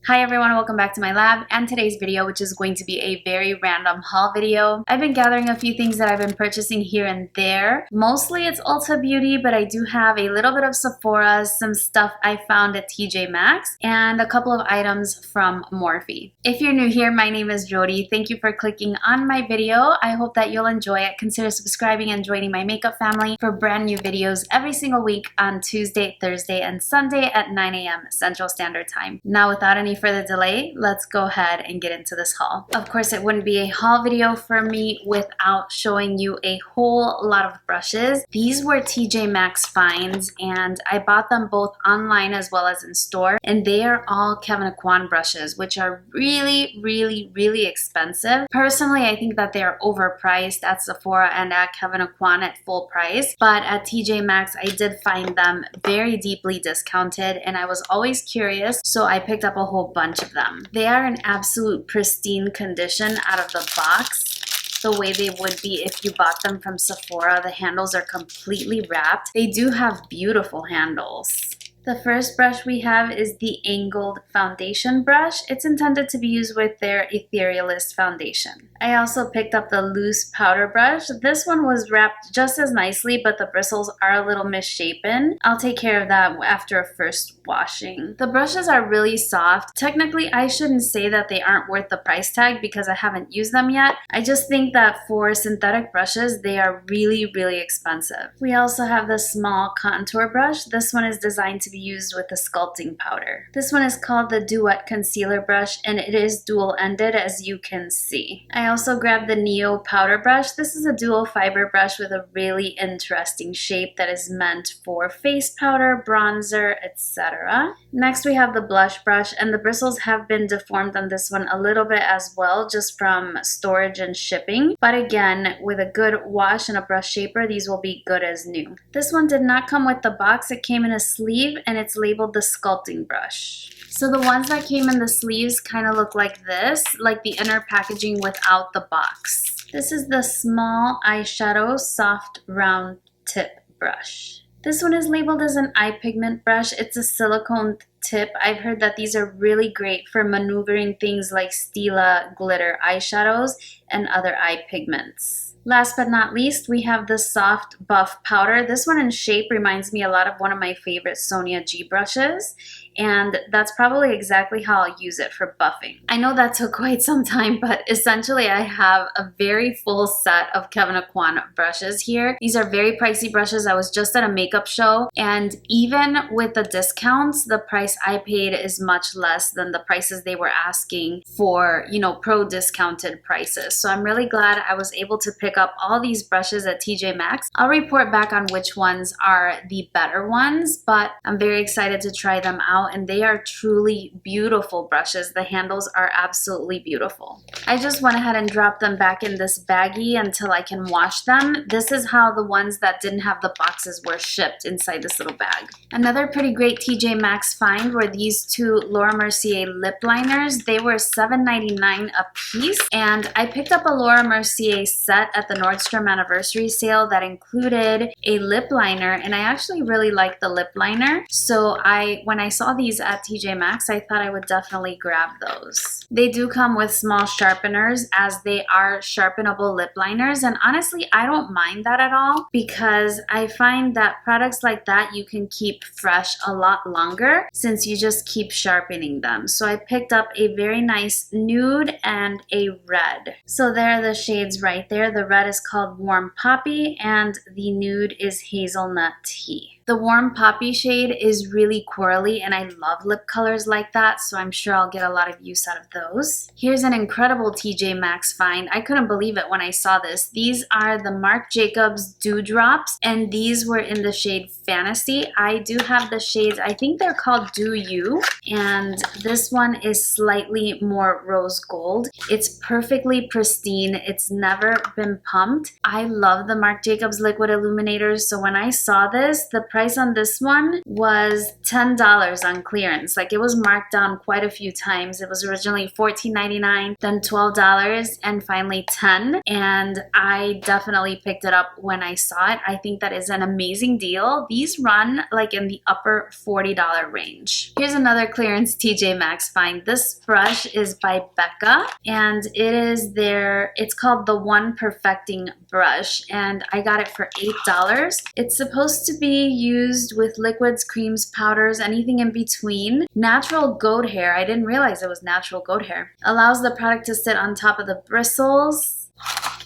Hi everyone, welcome back to my lab and today's video, which is going to be a very random haul video. I've been gathering a few things that I've been purchasing here and there. Mostly it's Ulta Beauty, but I do have a little bit of Sephora, some stuff I found at TJ Maxx, and a couple of items from Morphe. If you're new here, my name is Yori. Thank you for clicking on my video. I hope that you'll enjoy it. Consider subscribing and joining my makeup family for brand new videos every single week on Tuesday, Thursday, and Sunday at 9 a.m. Central Standard Time. Now, without any further delay, let's go ahead and get into this haul. Of course, it wouldn't be a haul video for me without showing you a whole lot of brushes. These were TJ Maxx finds, and I bought them both online as well as in store, and they are all Kevyn Aucoin brushes, which are really expensive. Personally, I think that they are overpriced at Sephora and at Kevyn Aucoin at full price, but at TJ Maxx, I did find them very deeply discounted, and I was always curious, so I picked up a whole bunch of them. They are in absolute pristine condition out of the box, the way they would be if you bought them from Sephora. The handles are completely wrapped. They do have beautiful handles. The first brush we have is the angled foundation brush. It's intended to be used with their Etherealist foundation. I also picked up the loose powder brush. This one was wrapped just as nicely, but the bristles are a little misshapen. I'll take care of that after a first washing. The brushes are really soft. Technically, I shouldn't say that they aren't worth the price tag because I haven't used them yet. I just think that for synthetic brushes, they are really expensive. We also have the small contour brush. This one is designed to be used with the sculpting powder. This one is called the Duet Concealer Brush, and it is dual-ended, as you can see. I also grabbed the Neo powder brush. This is a dual fiber brush with a really interesting shape that is meant for face powder, bronzer, etc. Next we have the blush brush, and the bristles have been deformed on this one a little bit as well, just from storage and shipping. But again, with a good wash and a brush shaper, these will be good as new. This one did not come with the box. It came in a sleeve, and it's labeled the sculpting brush. So the ones that came in the sleeves kind of look like this, like the inner packaging without the box. This is the small eyeshadow soft round tip brush. This one is labeled as an eye pigment brush. It's a silicone tip. I've heard that these are really great for maneuvering things like Stila glitter eyeshadows and other eye pigments. Last but not least, we have the soft buff powder. This one in shape reminds me a lot of one of my favorite Sonia G brushes, and that's probably exactly how I'll use it for buffing. I know that took quite some time, but essentially I have a very full set of Kevyn Aucoin brushes here. These are very pricey brushes. I was just at a makeup show, and even with the discounts, the price I paid is much less than the prices they were asking for, pro discounted prices. So I'm really glad I was able to pick up all these brushes at TJ Maxx. I'll report back on which ones are the better ones, but I'm very excited to try them out, and they are truly beautiful brushes. The handles are absolutely beautiful. I just went ahead and dropped them back in this baggie until I can wash them. This is how the ones that didn't have the boxes were shipped inside this little bag. Another pretty great TJ Maxx find were these two Laura Mercier lip liners. They were $7.99 a piece, and I picked up a Laura Mercier set at the Nordstrom anniversary sale that included a lip liner, and I actually really like the lip liner. So when I saw these at TJ Maxx, I thought I would definitely grab those. They do come with small sharpeners, as they are sharpenable lip liners, and honestly, I don't mind that at all because I find that products like that you can keep fresh a lot longer since you just keep sharpening them. So I picked up a very nice nude and a red. So there are the shades right there. The red is called Warm Poppy, and the nude is Hazelnut Tea. The Warm Poppy shade is really corally, and I love lip colors like that, so I'm sure I'll get a lot of use out of those. Here's an incredible TJ Maxx find. I couldn't believe it when I saw this. These are the Marc Jacobs Dewdrops, and these were in the shade Fantasy. I do have the shades, I think they're called Do You, and this one is slightly more rose gold. It's perfectly pristine. It's never been pumped. I love the Marc Jacobs liquid illuminators, so when I saw this, the price on this one was $10 on clearance. Like, it was marked down quite a few times. It was originally $14.99, then $12, and finally $10. And I definitely picked it up when I saw it. I think that is an amazing deal. These run like in the upper $40 range. Here's another clearance TJ Maxx find. This brush is by Becca, and it's called the One Perfecting brush, and I got it for $8. It's supposed to be used with liquids, creams, powders, anything in between. Natural goat hair. I didn't realize it was natural goat hair. Allows the product to sit on top of the bristles.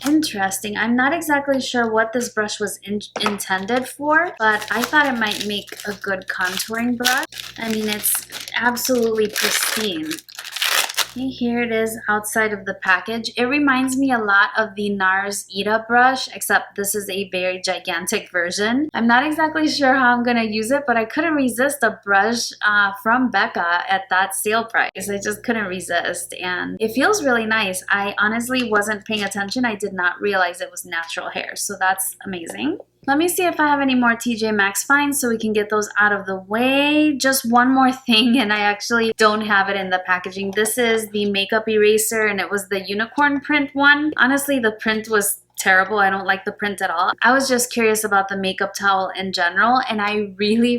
Interesting. I'm not exactly sure what this brush was intended for, but I thought it might make a good contouring brush. I mean, it's absolutely pristine. Okay, here it is outside of the package. It reminds me a lot of the NARS Ita brush, except this is a very gigantic version. I'm not exactly sure how I'm going to use it, but I couldn't resist a brush from Becca at that sale price. I just couldn't resist, and it feels really nice. I honestly wasn't paying attention. I did not realize it was natural hair, so that's amazing. Let me see if I have any more TJ Maxx finds so we can get those out of the way. Just one more thing, and I actually don't have it in the packaging. This is the makeup eraser, and it was the unicorn print one. Honestly, the print was terrible. I don't like the print at all. I was just curious about the makeup towel in general, and I really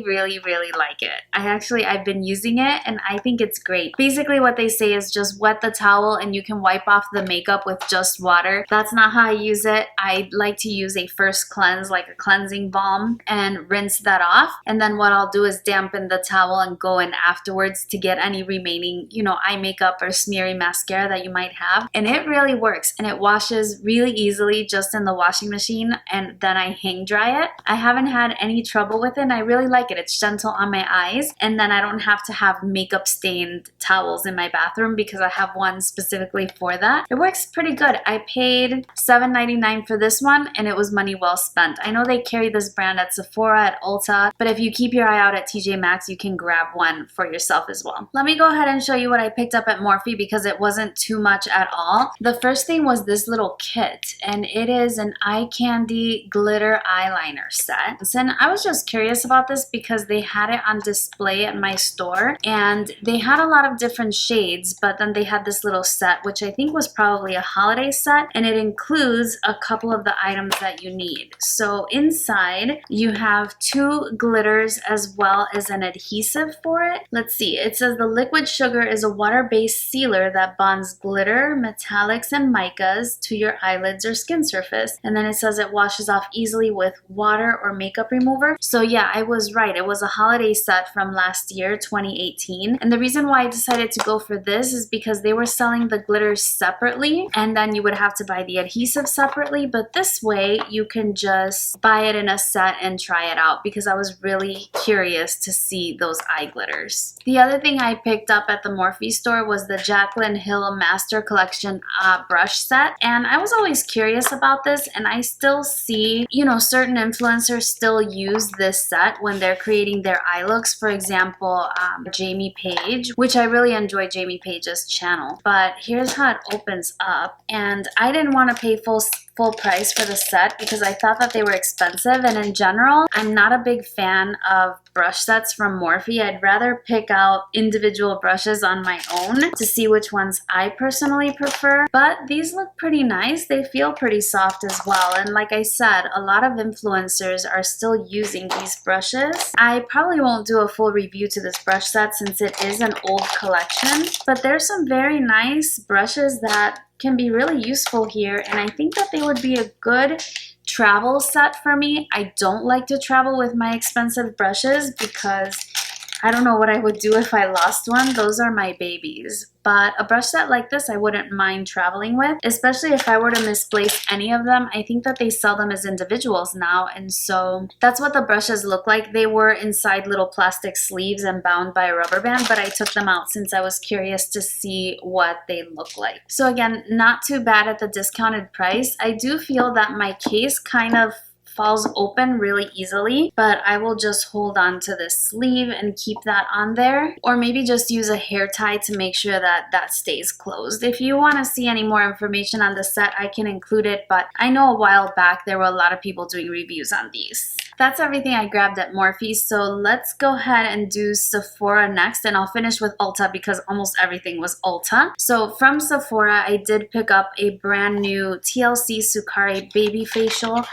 like it. I've been using it, and I think it's great. Basically what they say is just wet the towel and you can wipe off the makeup with just water. That's not how I use it. I like to use a first cleanse, like a cleansing balm, and rinse that off. And then what I'll do is dampen the towel and go in afterwards to get any remaining, eye makeup or smeary mascara that you might have. And it really works, and it washes really easily just in the washing machine, and then I hang dry it. I haven't had any trouble with it, and I really like it. It's gentle on my eyes, and then I don't have to have makeup stained towels in my bathroom because I have one specifically for that. It works pretty good. I paid $7.99 for this one, and it was money well spent. I know they carry this brand at Sephora, at Ulta, but if you keep your eye out at TJ Maxx, you can grab one for yourself as well. Let me go ahead and show you what I picked up at Morphe because it wasn't too much at all. The first thing was this little kit, and it is an eye candy glitter eyeliner set. And I was just curious about this because they had it on display at my store, and they had a lot of different shades, but then they had this little set, which I think was probably a holiday set, and it includes a couple of the items that you need. So inside you have 2 glitters as well as an adhesive for it. Let's see, it says the liquid sugar is a water-based sealer that bonds glitter, metallics, and micas to your eyelids or skin surface. And then it says it washes off easily with water or makeup remover. So yeah, I was right. It was a holiday set from last year, 2018. And the reason why I decided to go for this is because they were selling the glitters separately, and then you would have to buy the adhesive separately. But this way you can just buy it in a set and try it out, because I was really curious to see those eye glitters. The other thing I picked up at the Morphe store was the Jaclyn Hill Master Collection brush set. And I was always curious about this, and I still see, certain influencers still use this set when they're creating their eye looks. For example, Jamie Page, which I really enjoy Jamie Page's channel. But here's how it opens up, and I didn't want to pay full price for the set because I thought that they were expensive, and in general I'm not a big fan of brush sets from Morphe. I'd rather pick out individual brushes on my own to see which ones I personally prefer, but these look pretty nice. They feel pretty soft as well, and like I said, a lot of influencers are still using these brushes. I probably won't do a full review to this brush set since it is an old collection, but there's some very nice brushes that can be really useful here, and I think that they would be a good travel set for me. I don't like to travel with my expensive brushes because I don't know what I would do if I lost one. Those are my babies. But a brush set like this I wouldn't mind traveling with, especially if I were to misplace any of them. I think that they sell them as individuals now, and so that's what the brushes look like. They were inside little plastic sleeves and bound by a rubber band, but I took them out since I was curious to see what they look like. So again, not too bad at the discounted price. I do feel that my case kind of falls open really easily, but I will just hold on to this sleeve and keep that on there, or maybe just use a hair tie to make sure that that stays closed. If you want to see any more information on the set, I can include it, but I know a while back there were a lot of people doing reviews on these. That's everything I grabbed at Morphe, so let's go ahead and do Sephora next, and I'll finish with Ulta because almost everything was Ulta. So from Sephora, I did pick up a brand new TLC Sukare Baby Facial.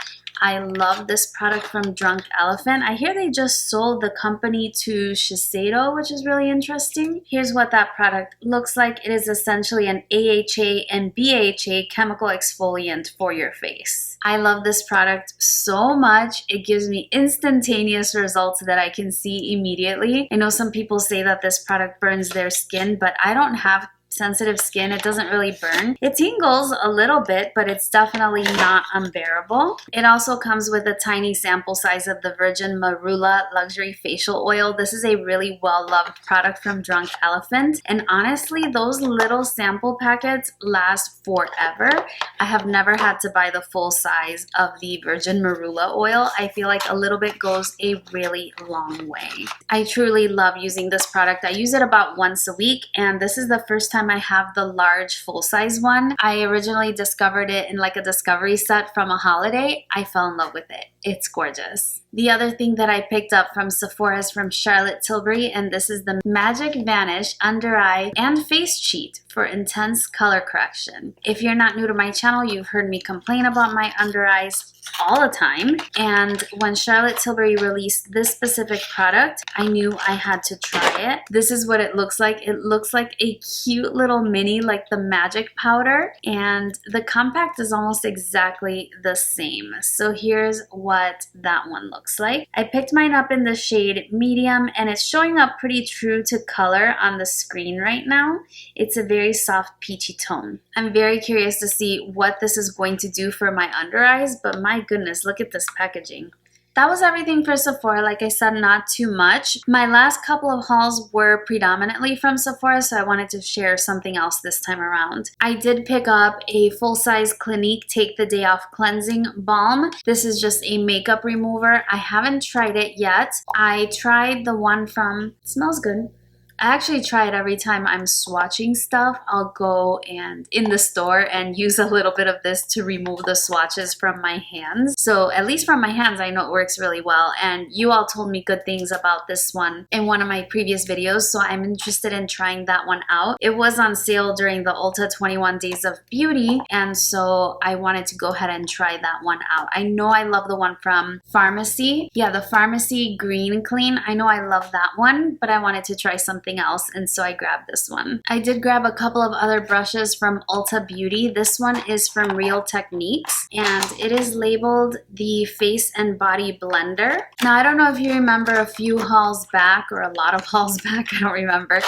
I love this product from Drunk Elephant. I hear they just sold the company to Shiseido, which is really interesting. Here's what that product looks like. It is essentially an AHA and BHA chemical exfoliant for your face. I love this product so much. It gives me instantaneous results that I can see immediately. I know some people say that this product burns their skin, but I don't have sensitive skin. It doesn't really burn. It tingles a little bit, but it's definitely not unbearable. It also comes with a tiny sample size of the Virgin Marula Luxury Facial Oil. This is a really well-loved product from Drunk Elephant, and honestly, those little sample packets last forever. I have never had to buy the full size of the Virgin Marula oil. I feel like a little bit goes a really long way. I truly love using this product. I use it about once a week, and this is the first time I have the large full-size one. I originally discovered it in like a discovery set from a holiday. I fell in love with it. It's gorgeous. The other thing that I picked up from Sephora is from Charlotte Tilbury, and this is the Magic Vanish Under Eye and Face Cheat for intense color correction. If you're not new to my channel, you've heard me complain about my under eyes all the time, and when Charlotte Tilbury released this specific product, I knew I had to try it. This is what it looks like. It looks like a cute little mini, like the Magic powder, and the compact is almost exactly the same. So here's what that one looks like. I picked mine up in the shade medium, and it's showing up pretty true to color on the screen right now. It's a very soft peachy tone. I'm very curious to see what this is going to do for my under eyes, but my goodness, look at this packaging. That was everything for Sephora. Like I said, not too much. My last couple of hauls were predominantly from Sephora, so I wanted to share something else this time around. I did pick up a full-size Clinique Take the Day Off Cleansing Balm. This is just a makeup remover. I haven't tried it yet. I tried the one from, it smells good. I actually try it every time I'm swatching stuff. I'll go and in the store and use a little bit of this to remove the swatches from my hands. So at least from my hands, I know it works really well. And you all told me good things about this one in one of my previous videos, so I'm interested in trying that one out. It was on sale during the Ulta 21 Days of Beauty, and so I wanted to go ahead and try that one out. I know I love the one from Pharmacy. Yeah, the Pharmacy Green Clean. I know I love that one, but I wanted to try something else, and so I grabbed this one. I did grab a couple of other brushes from Ulta Beauty. This one is from Real Techniques, and it is labeled the Face and Body Blender. Now, I don't know if you remember a few hauls back, or a lot of hauls back, I don't remember.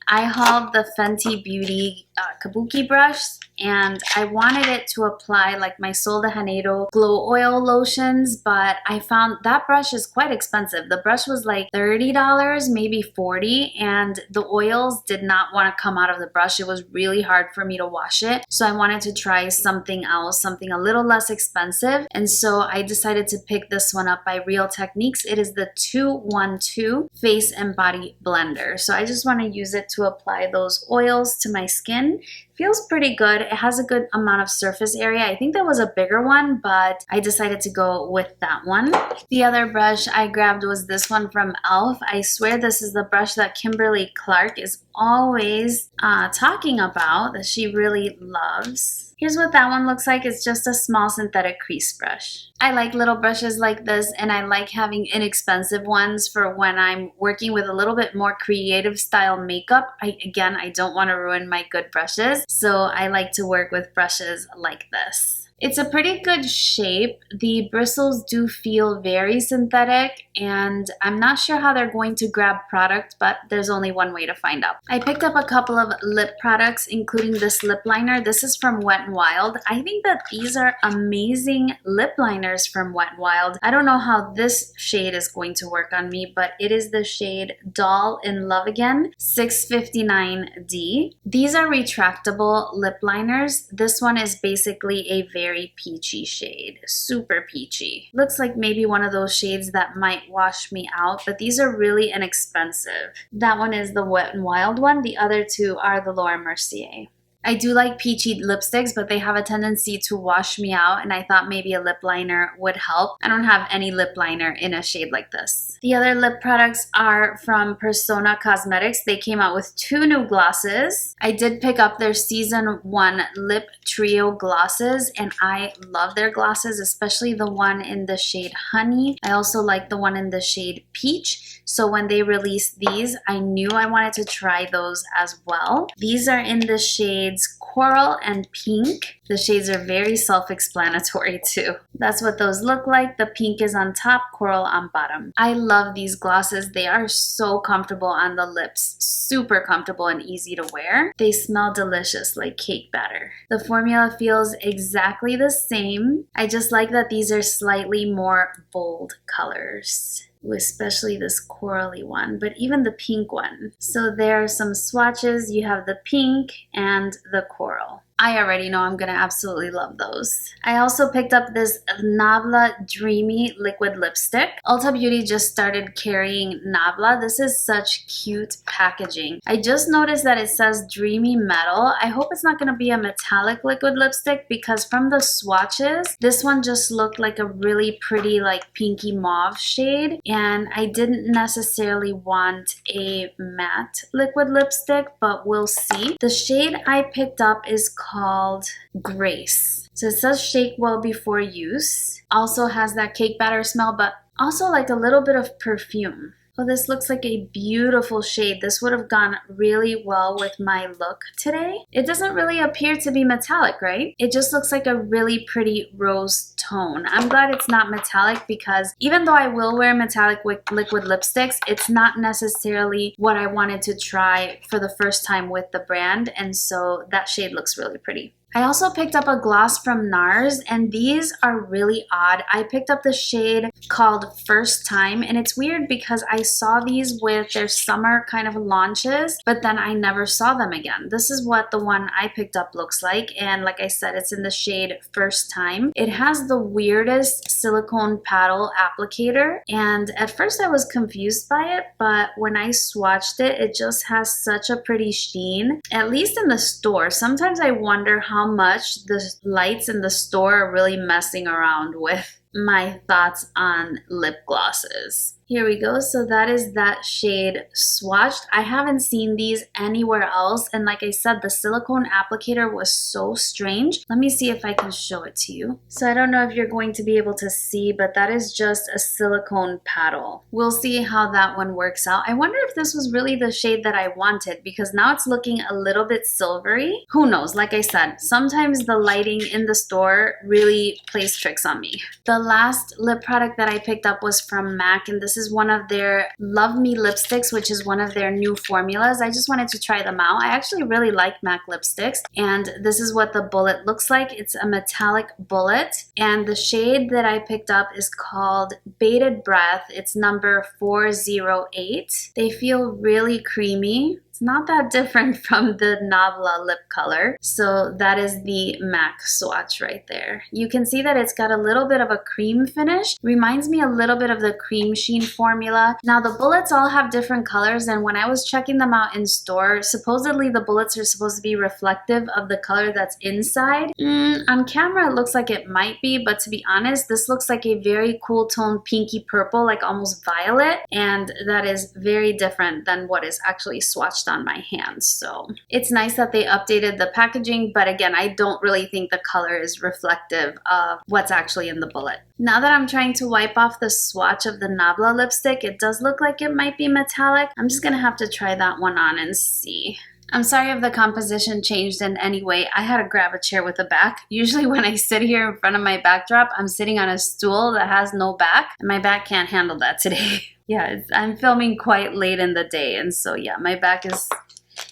I hauled the Fenty Beauty Kabuki brush, and I wanted it to apply like my Sol de Janeiro Glow Oil lotions, but I found that brush is quite expensive. The brush was like $30, maybe $40, and the oils did not want to come out of the brush. It was really hard for me to wash it, so I wanted to try something else, something a little less expensive, and so I decided to pick this one up by Real Techniques. It is the 212 Face and Body Blender, so I just want to use it to apply those oils to my skin. Feels pretty good. It has a good amount of surface area. I think that was a bigger one, but I decided to go with that one. The other brush I grabbed was this one from e.l.f. I swear this is the brush that Kimberly Clark is always talking about, that she really loves. Here's what that one looks like. It's just a small synthetic crease brush. I like little brushes like this, and I like having inexpensive ones for when I'm working with a little bit more creative style makeup. Again, I don't want to ruin my good brushes, so I like to work with brushes like this. It's a pretty good shape. The bristles do feel very synthetic, and I'm not sure how they're going to grab product, but there's only one way to find out. I picked up a couple of lip products, including this lip liner. This is from Wet n Wild. I think that these are amazing lip liners from Wet n Wild. I don't know how this shade is going to work on me, but it is the shade Doll in Love Again 659D. These are retractable lip liners. This one is basically a very peachy shade, super peachy. Looks like maybe one of those shades that might wash me out, but these are really inexpensive. That one is the Wet n Wild one. The other two are the Laura Mercier. I do like peachy lipsticks, but they have a tendency to wash me out, and I thought maybe a lip liner would help. I don't have any lip liner in a shade like this. The other lip products are from Persona Cosmetics. They came out with 2 new glosses. I did pick up their Season 1 Lip Trio glosses, and I love their glosses, especially the one in the shade Honey. I also like the one in the shade Peach. So when they released these, I knew I wanted to try those as well. These are in the shades Coral and Pink. The shades are very self-explanatory too. That's what those look like. The pink is on top, coral on bottom. I love these glosses. They are so comfortable on the lips. Super comfortable and easy to wear. They smell delicious like cake batter. The formula feels exactly the same. I just like that these are slightly more bold colors, especially this corally one, but even the pink one. So there are some swatches. You have the pink and the coral. I already know I'm gonna absolutely love those. I also picked up this Nabla Dreamy Liquid Lipstick. Ulta Beauty just started carrying Nabla. This is such cute packaging. I just noticed that it says Dreamy Metal. I hope it's not gonna be a metallic liquid lipstick, because from the swatches, this one just looked like a really pretty like pinky mauve shade, and I didn't necessarily want a matte liquid lipstick, but we'll see. The shade I picked up is called Grace. So it says shake well before use. Also has that cake batter smell, but also like a little bit of perfume. Oh, this looks like a beautiful shade. This would have gone really well with my look today. It doesn't really appear to be metallic, right? It just looks like a really pretty rose tone. I'm glad it's not metallic, because even though I will wear metallic liquid lipsticks, it's not necessarily what I wanted to try for the first time with the brand, and so that shade looks really pretty. I also picked up a gloss from NARS, and these are really odd. I picked up the shade called First Time, and it's weird because I saw these with their summer kind of launches, but then I never saw them again. This is what the one I picked up looks like, and like I said, it's in the shade First Time. It has the weirdest silicone paddle applicator, and at first I was confused by it, but when I swatched it, it just has such a pretty sheen, at least in the store. Sometimes I wonder how much the lights in the store are really messing around with my thoughts on lip glosses. Here we go. So that is that shade swatched. I haven't seen these anywhere else, and like I said, the silicone applicator was so strange. Let me see if I can show it to you. So I don't know if you're going to be able to see, but that is just a silicone paddle. We'll see how that one works out. I wonder if this was really the shade that I wanted, because now it's looking a little bit silvery. Who knows? Like I said, sometimes the lighting in the store really plays tricks on me. The last lip product that I picked up was from MAC, and this is one of their Love Me lipsticks, which is one of their new formulas. I just wanted to try them out. I actually really like MAC lipsticks, and this is what the bullet looks like. It's a metallic bullet, and the shade that I picked up is called Bated Breath. It's number 408. They feel really creamy. It's not that different from the Nabla lip color. So that is the MAC swatch right there. You can see that it's got a little bit of a cream finish. Reminds me a little bit of the Cream Sheen formula. Now the bullets all have different colors, and when I was checking them out in store, supposedly the bullets are supposed to be reflective of the color that's inside. On camera it looks like it might be, but to be honest, this looks like a very cool tone pinky purple, like almost violet, and that is very different than what is actually swatched on my hands. So it's nice that they updated the packaging, but again, I don't really think the color is reflective of what's actually in the bullet. Now that I'm trying to wipe off the swatch of the Nabla lipstick, it does look like it might be metallic. I'm just gonna have to try that one on and see. I'm sorry if the composition changed in any way. I had to grab a chair with a back. Usually when I sit here in front of my backdrop, I'm sitting on a stool that has no back, and my back can't handle that today. Yeah, I'm filming quite late in the day, and so yeah, my back is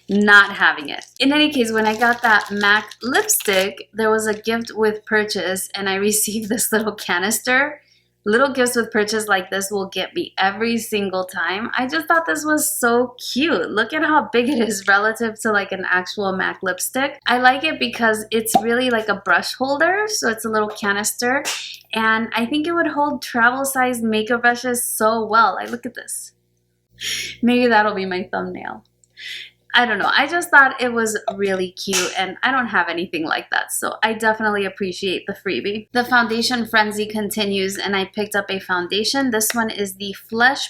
not having it. In any case, when I got that MAC lipstick, there was a gift with purchase, and I received this little canister. Little gifts with purchase like this will get me every single time. I just thought this was so cute. Look at how big it is relative to like an actual MAC lipstick. I like it because it's really like a brush holder, so it's a little canister, and I think it would hold travel size makeup brushes so well. Like, look at this. Maybe that'll be my thumbnail. I don't know. I just thought it was really cute and I don't have anything like that. So I definitely appreciate the freebie. The foundation frenzy continues and I picked up a foundation. This one is the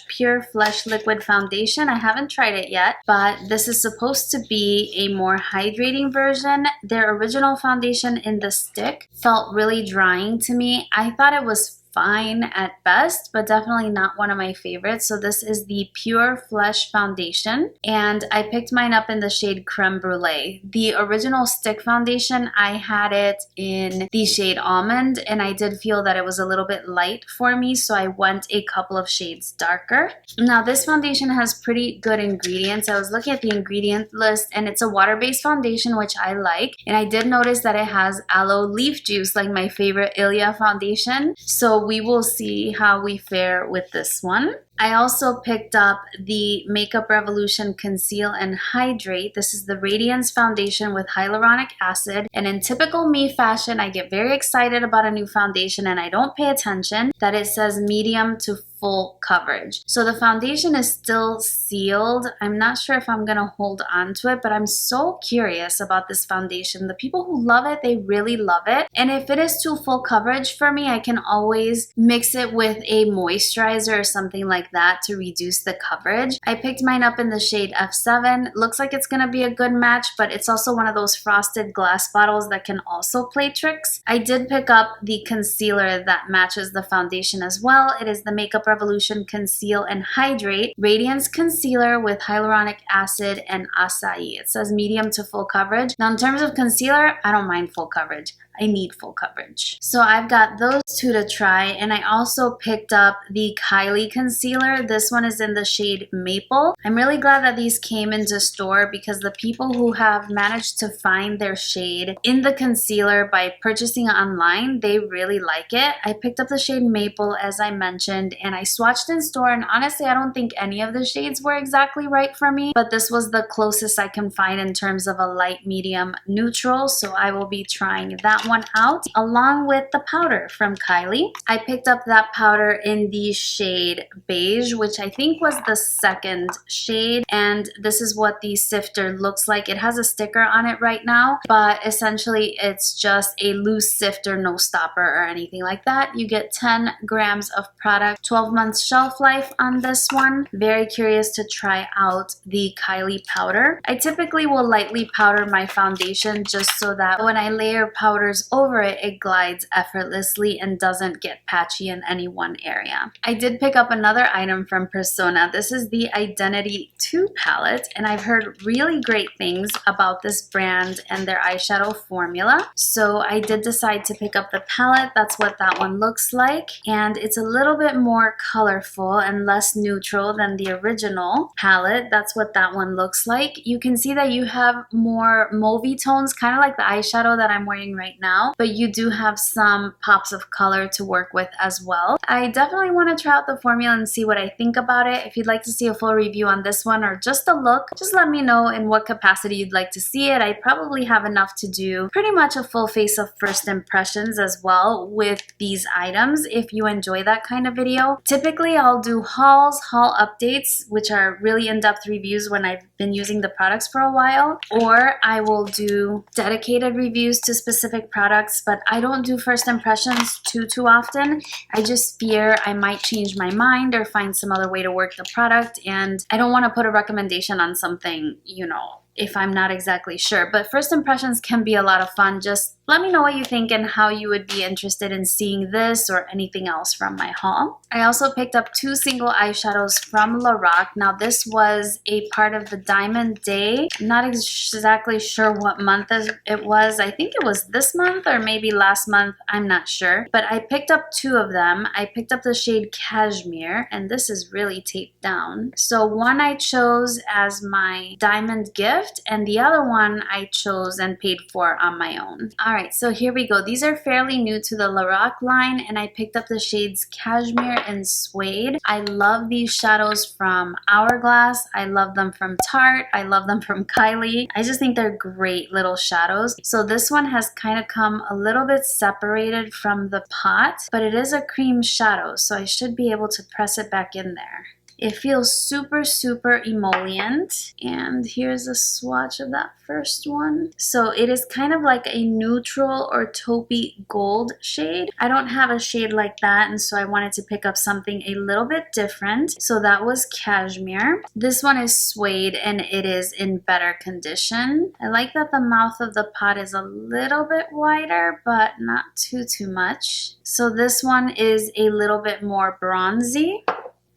Pure Flesh Liquid Foundation. I haven't tried it yet, but this is supposed to be a more hydrating version. Their original foundation in the stick felt really drying to me. I thought it was fine at best, but definitely not one of my favorites. So this is the Pure Flesh Foundation, and I picked mine up in the shade Creme Brulee. The original stick foundation, I had it in the shade Almond, and I did feel that it was a little bit light for me, so I went a couple of shades darker. Now this foundation has pretty good ingredients. I was looking at the ingredient list, and it's a water-based foundation, which I like, and I did notice that it has aloe leaf juice, like my favorite Ilia foundation. So we will see how we fare with this one. I also picked up the Makeup Revolution Conceal and Hydrate. This is the Radiance Foundation with hyaluronic acid. And in typical me fashion, I get very excited about a new foundation and I don't pay attention that it says medium to full coverage. So the foundation is still sealed. I'm not sure if I'm gonna hold on to it, but I'm so curious about this foundation. The people who love it, they really love it. And if it is too full coverage for me, I can always mix it with a moisturizer or something like that to reduce the coverage. I picked mine up in the shade F7. Looks like it's gonna be a good match, but it's also one of those frosted glass bottles that can also play tricks. I did pick up the concealer that matches the foundation as well. It is the Makeup Revolution Conceal and Hydrate Radiance Concealer with hyaluronic acid and acai. It says medium to full coverage. Now in terms of concealer, I don't mind full coverage. I need full coverage. So I've got those two to try, and I also picked up the Kylie concealer. This one is in the shade Maple. I'm really glad that these came into store because the people who have managed to find their shade in the concealer by purchasing online, they really like it. I picked up the shade Maple as I mentioned, and I swatched in store, and honestly I don't think any of the shades were exactly right for me, but this was the closest I can find in terms of a light medium neutral, so I will be trying that one out along with the powder from Kylie. I picked up that powder in the shade Beige, which I think was the second shade, and this is what the sifter looks like. It has a sticker on it right now, but essentially it's just a loose sifter, no stopper or anything like that. You get 10 grams of product, 12 months shelf life on this one. Very curious to try out the Kylie powder. I typically will lightly powder my foundation just so that when I layer powders over it, it glides effortlessly and doesn't get patchy in any one area. I did pick up another item from Persona. This is the Identity 2 palette, and I've heard really great things about this brand and their eyeshadow formula. So I did decide to pick up the palette. That's what that one looks like, and it's a little bit more colorful and less neutral than the original palette. That's what that one looks like. You can see that you have more mauvey tones, kind of like the eyeshadow that I'm wearing right now, but you do have some pops of color to work with as well. I definitely want to try out the formula and see what I think about it. If you'd like to see a full review on this one or just a look, just let me know in what capacity you'd like to see it. I probably have enough to do pretty much a full face of first impressions as well with these items if you enjoy that kind of video. Typically I'll do hauls, haul updates, which are really in-depth reviews when I've been using the products for a while, or I will do dedicated reviews to specific products, but I don't do first impressions too often. I just fear I might change my mind or find some other way to work the product, and I don't want to put a recommendation on something, you know, if I'm not exactly sure. But first impressions can be a lot of fun. Just let me know what you think and how you would be interested in seeing this or anything else from my haul. I also picked up 2 single eyeshadows from Lorac. Now this was a part of the Diamond Day. I'm not exactly sure what month it was. I think it was this month or maybe last month. I'm not sure. But I picked up 2 of them. I picked up the shade Cashmere, and this is really taped down. So one I chose as my diamond gift, and the other one I chose and paid for on my own. Alright, so here we go. These are fairly new to the Lorac line, and I picked up the shades Cashmere and Suede. I love these shadows from Hourglass. I love them from Tarte. I love them from Kylie. I just think they're great little shadows. So this one has kind of come a little bit separated from the pot, but it is a cream shadow, so I should be able to press it back in there. It feels super, super emollient. And here's a swatch of that first one. So it is kind of like a neutral or taupey gold shade. I don't have a shade like that, and so I wanted to pick up something a little bit different. So that was cashmere. This one is suede and it is in better condition. I like that the mouth of the pot is a little bit wider, but not too much. So this one is a little bit more bronzy.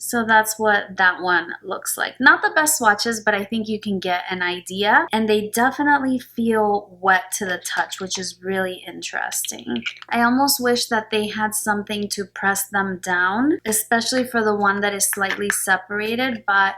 So that's what that one looks like. Not the best swatches, but I think you can get an idea. And they definitely feel wet to the touch, which is really interesting. I almost wish that they had something to press them down, especially for the one that is slightly separated, but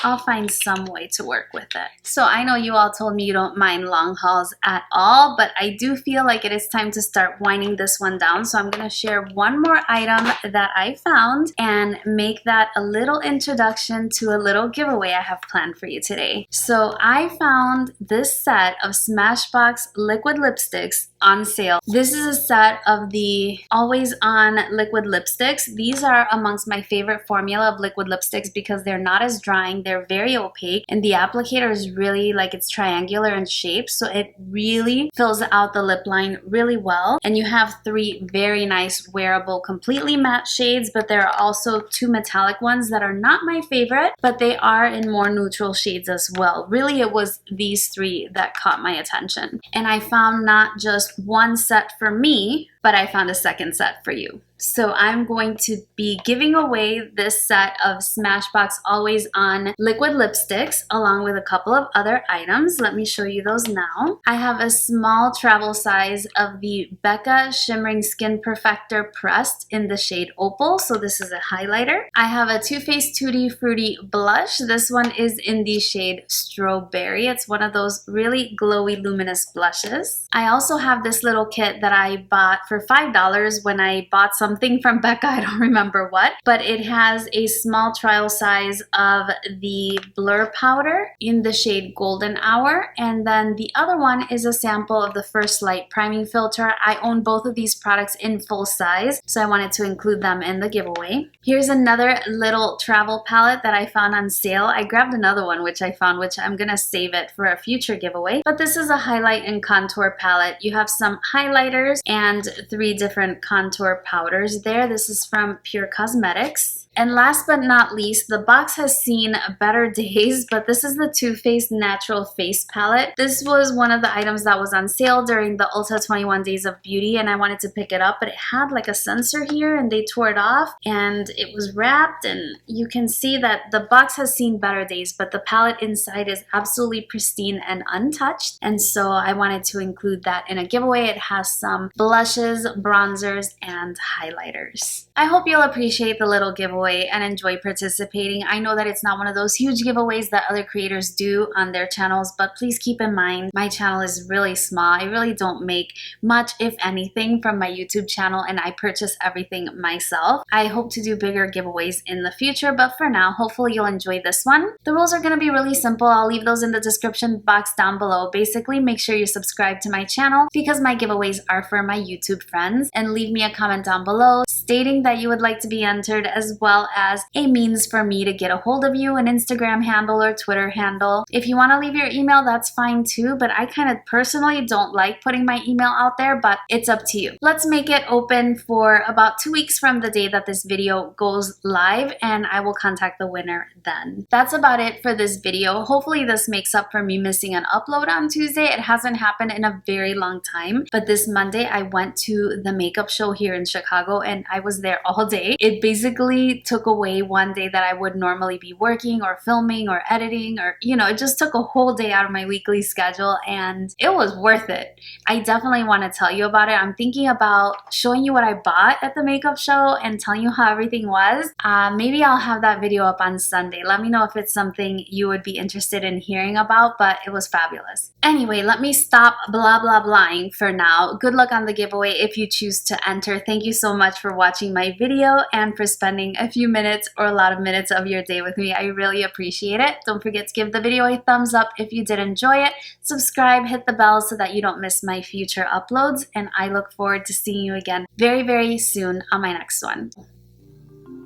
I'll find some way to work with it. So I know you all told me you don't mind long hauls at all, but I do feel like it is time to start winding this one down. So I'm going to share one more item that I found and make that a little introduction to a little giveaway I have planned for you today. So I found this set of Smashbox liquid lipsticks on sale. This is a set of the always on liquid lipsticks. These are amongst my favorite formula of liquid lipsticks because they're not as drying, they're very opaque, and the applicator is really like it's triangular in shape, so it really fills out the lip line really well. And you have 3 very nice wearable completely matte shades, but there are also 2 metallic ones that are not my favorite, but they are in more neutral shades as well. Really, it was these 3 that caught my attention. And I found not just one set for me, but I found a second set for you. So I'm going to be giving away this set of Smashbox Always On liquid lipsticks along with a couple of other items. Let me show you those now. I have a small travel size of the Becca Shimmering Skin Perfector Pressed in the shade Opal. So this is a highlighter. I have a Too Faced Tutti Frutti blush. This one is in the shade Strawberry. It's one of those really glowy luminous blushes. I also have this little kit that I bought for $5 when I bought something from Becca, I don't remember what, but it has a small trial size of the blur powder in the shade Golden Hour, and then the other one is a sample of the First Light priming filter. I own both of these products in full size, so I wanted to include them in the giveaway. Here's another little travel palette that I found on sale. I grabbed another one which I found, which I'm gonna save it for a future giveaway, but this is a highlight and contour palette. You have some highlighters and 3 different contour powders there. This is from Pure Cosmetics. And last but not least, the box has seen better days, but this is the Too Faced Natural Face Palette. This was one of the items that was on sale during the Ulta 21 Days of Beauty, and I wanted to pick it up, but it had like a sensor here and they tore it off and it was wrapped, and you can see that the box has seen better days, but the palette inside is absolutely pristine and untouched, and so I wanted to include that in a giveaway. It has some blushes, bronzers, and highlighters. I hope you'll appreciate the little giveaway and enjoy participating. I know that it's not one of those huge giveaways that other creators do on their channels, but please keep in mind my channel is really small. I really don't make much, if anything, from my YouTube channel, and I purchase everything myself. I hope to do bigger giveaways in the future, but for now, hopefully you'll enjoy this one. The rules are going to be really simple. I'll leave those in the description box down below. Basically, make sure you subscribe to my channel because my giveaways are for my YouTube friends, and leave me a comment down below stating that you would like to be entered, as well as a means for me to get a hold of you, an Instagram handle or Twitter handle. If you want to leave your email, that's fine too, but I kind of personally don't like putting my email out there, but it's up to you. Let's make it open for about 2 weeks from the day that this video goes live, and I will contact the winner then. That's about it for this video. Hopefully this makes up for me missing an upload on Tuesday. It hasn't happened in a very long time, but this Monday I went to the makeup show here in Chicago and I was there all day. It basically took away one day that I would normally be working or filming or editing, or it just took a whole day out of my weekly schedule, and it was worth it. I definitely want to tell you about it. I'm thinking about showing you what I bought at the makeup show and telling you how everything was. Maybe I'll have that video up on Sunday. Let me know if it's something you would be interested in hearing about, but it was fabulous. Anyway, let me stop blah blah blahing for now. Good luck on the giveaway if you choose to enter. Thank you so much for watching my video and for spending a few minutes or a lot of minutes of your day with me. I really appreciate it. Don't forget to give the video a thumbs up if you did enjoy it. Subscribe, hit the bell so that you don't miss my future uploads, and I look forward to seeing you again very, very soon on my next one.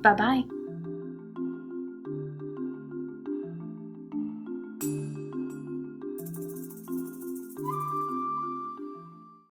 Bye-bye.